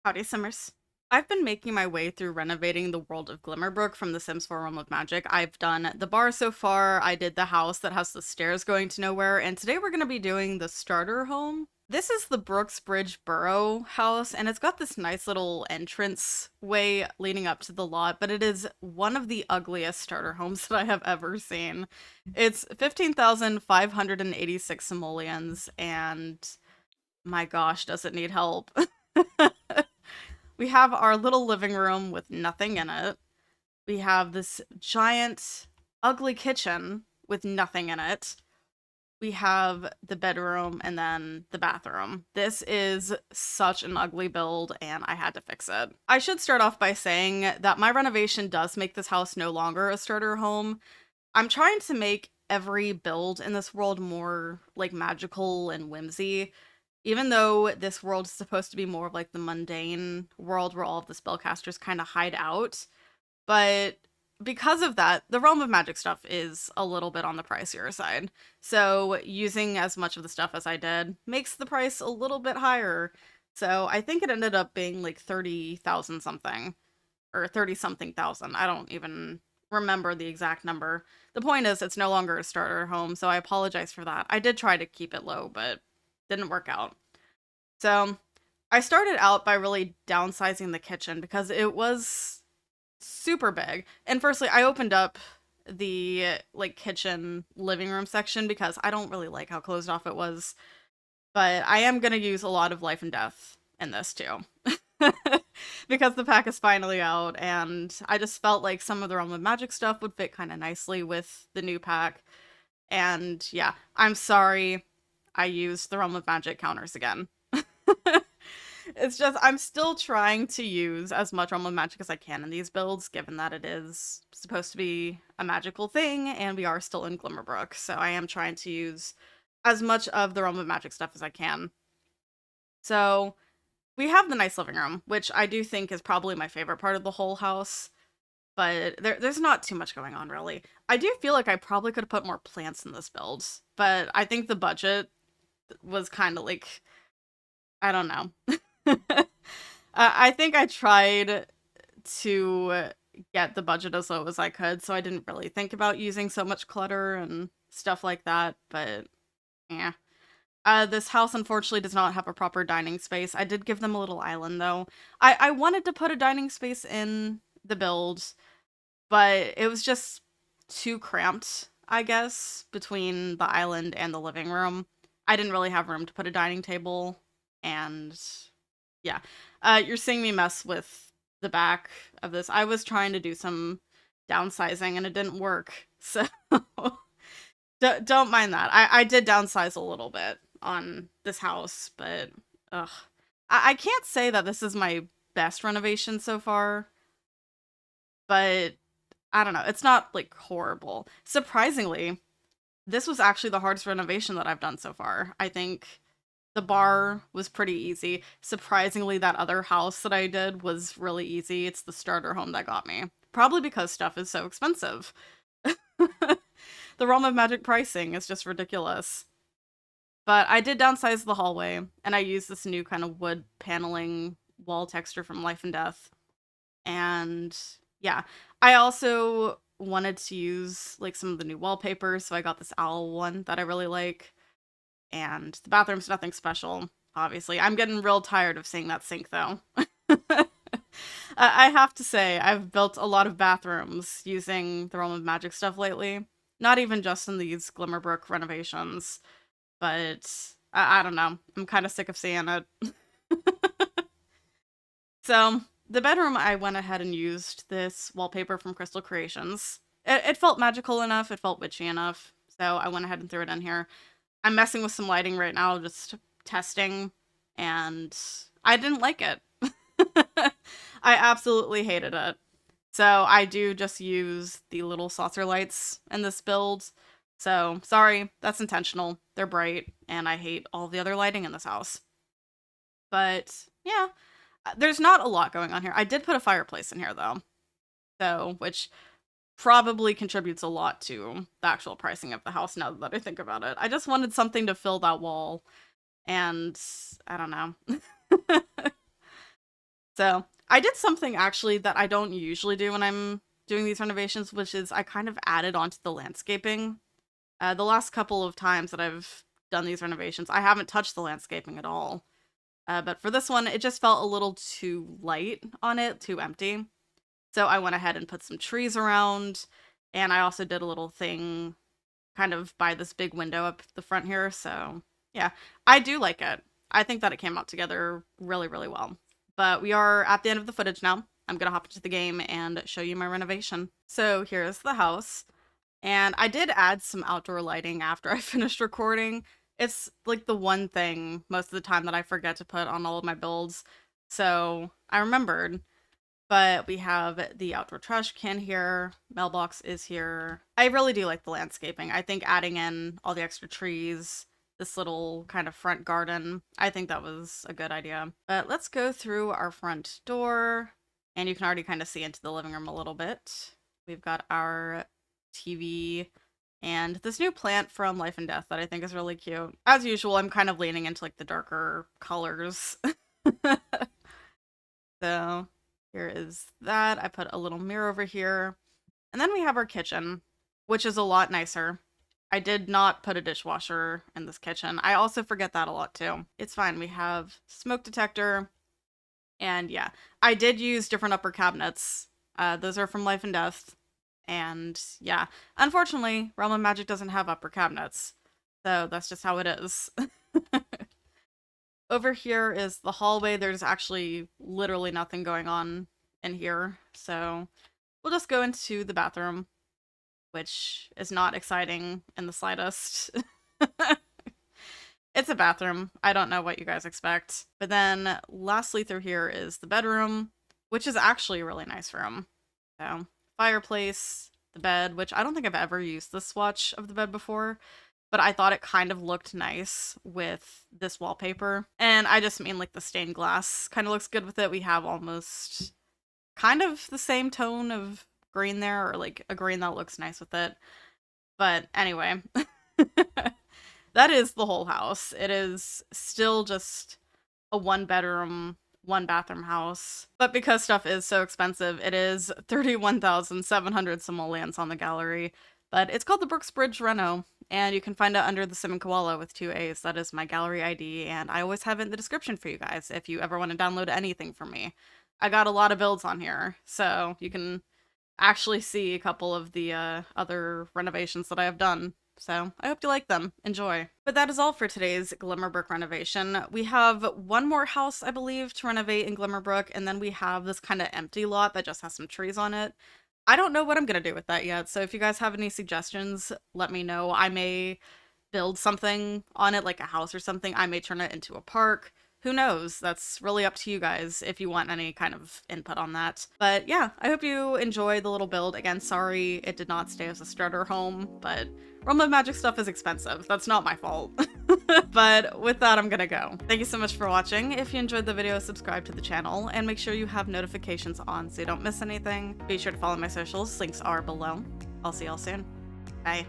Howdy, Simmers. I've been making my way through renovating the world of Glimmerbrook from The Sims 4 Realm of Magic. I've done the bar so far, I did the house that has the stairs going to nowhere, and today we're going to be doing the starter home. This is the Brooks Bridge Burrow house, and it's got this nice little entrance way leading up to the lot, but it is one of the ugliest starter homes that I have ever seen. It's 15,586 simoleons, and my gosh, does it need help. We have our little living room with nothing in it. We have this giant, ugly kitchen with nothing in it. We have the bedroom and then the bathroom. This is such an ugly build, and I had to fix it. I should start off by saying that my renovation does make this house no longer a starter home. I'm trying to make every build in this world more like magical and whimsy, even though this world is supposed to be more of like the mundane world where all of the spellcasters kind of hide out. But because of that, the Realm of Magic stuff is a little bit on the pricier side. So using as much of the stuff as I did makes the price a little bit higher. So I think it ended up being like 30,000 something or 30 something thousand. I don't even remember the exact number. The point is, it's no longer a starter home, so I apologize for that. I did try to keep it low, but didn't work out. So I started out by really downsizing the kitchen because it was super big. And firstly, I opened up the like kitchen living room section because I don't really like how closed off it was, but I am going to use a lot of life and death in this too. Because the pack is finally out, and I just felt like some of the Realm of Magic stuff would fit kind of nicely with the new pack. And yeah, I'm sorry I used the Realm of Magic counters again. It's just, I'm still trying to use as much Realm of Magic as I can in these builds, given that it is supposed to be a magical thing, and we are still in Glimmerbrook, so I am trying to use as much of the Realm of Magic stuff as I can. So, we have the nice living room, which I do think is probably my favorite part of the whole house, but there's not too much going on, really. I do feel like I probably could have put more plants in this build, but I think the budget was kind of like, I don't know. I think I tried to get the budget as low as I could, so I didn't really think about using so much clutter and stuff like that, but yeah. This house unfortunately does not have a proper dining space. I did give them a little island though. I wanted to put a dining space in the build, but it was just too cramped, I guess, between the island and the living room. I didn't really have room to put a dining table, and yeah. You're seeing me mess with the back of this. I was trying to do some downsizing and it didn't work. So don't mind that. I did downsize a little bit on this house, but ugh. I can't say that this is my best renovation so far, but I don't know. It's not like horrible. Surprisingly, this was actually the hardest renovation that I've done so far. I think the bar was pretty easy. Surprisingly, that other house that I did was really easy. It's the starter home that got me. Probably because stuff is so expensive. The Realm of Magic pricing is just ridiculous. But I did downsize the hallway, and I used this new kind of wood paneling wall texture from Life and Death. And yeah, I also wanted to use like some of the new wallpapers, so I got this owl one that I really like. And the bathroom's nothing special, obviously. I'm getting real tired of seeing that sink, though. I have to say, I've built a lot of bathrooms using the Realm of Magic stuff lately. Not even just in these Glimmerbrook renovations, but I don't know. I'm kind of sick of seeing it. So, the bedroom, I went ahead and used this wallpaper from Crystal Creations. It felt magical enough, it felt witchy enough, so I went ahead and threw it in here. I'm messing with some lighting right now, just testing, and I didn't like it. I absolutely hated it. So I do just use the little saucer lights in this build. So sorry, that's intentional. They're bright, and I hate all the other lighting in this house. But yeah, there's not a lot going on here. I did put a fireplace in here though, so which probably contributes a lot to the actual pricing of the house now that I think about it. I just wanted something to fill that wall, and I don't know. So I did something actually that I don't usually do when I'm doing these renovations, which is I kind of added onto the landscaping. The last couple of times that I've done these renovations, I haven't touched the landscaping at all. But for this one, it just felt a little too light on it, too empty. So I went ahead and put some trees around, and I also did a little thing kind of by this big window up the front here. So yeah, I do like it. I think that it came out together really, really well. But we are at the end of the footage now. I'm gonna hop into the game and show you my renovation. So here's the house. And I did add some outdoor lighting after I finished recording. It's like the one thing most of the time that I forget to put on all of my builds. So I remembered. But we have the outdoor trash can here. Mailbox is here. I really do like the landscaping. I think adding in all the extra trees, this little kind of front garden, I think that was a good idea. But let's go through our front door. And you can already kind of see into the living room a little bit. We've got our TV and this new plant from Life and Death that I think is really cute. As usual, I'm kind of leaning into like the darker colors. So here is that. I put a little mirror over here. And then we have our kitchen, which is a lot nicer. I did not put a dishwasher in this kitchen. I also forget that a lot too. It's fine. We have smoke detector. And yeah, I did use different upper cabinets. Those are from Life and Death. And yeah, unfortunately, Realm of Magic doesn't have upper cabinets. So that's just how it is. Over here is the hallway. There's actually literally nothing going on in here. So we'll just go into the bathroom, which is not exciting in the slightest. It's a bathroom. I don't know what you guys expect. But then lastly through here is the bedroom, which is actually a really nice room. So fireplace, the bed, which I don't think I've ever used this swatch of the bed before, but I thought it kind of looked nice with this wallpaper. And I just mean like the stained glass kind of looks good with it. We have almost kind of the same tone of green there, or like a green that looks nice with it. But anyway, that is the whole house. It is still just a one bedroom, one bathroom house. But because stuff is so expensive, it is 31,700 simoleons on the gallery. But it's called the Brooksbridge Reno, and you can find it under TheSimmingKoalaa with 2 A's. That is my gallery ID, and I always have it in the description for you guys if you ever want to download anything from me. I got a lot of builds on here, so you can actually see a couple of the other renovations that I have done. So I hope you like them. Enjoy. But that is all for today's Glimmerbrook renovation. We have one more house, I believe, to renovate in Glimmerbrook, and then we have this kind of empty lot that just has some trees on it. I don't know what I'm going to do with that yet, so if you guys have any suggestions, let me know. I may build something on it, like a house or something. I may turn it into a park. Who knows? That's really up to you guys if you want any kind of input on that. But yeah, I hope you enjoy the little build. Again, sorry it did not stay as a starter home, but Realm of Magic stuff is expensive. That's not my fault. But with that, I'm gonna go. Thank you so much for watching. If you enjoyed the video, subscribe to the channel and make sure you have notifications on so you don't miss anything. Be sure to follow my socials. Links are below. I'll see y'all soon. Bye.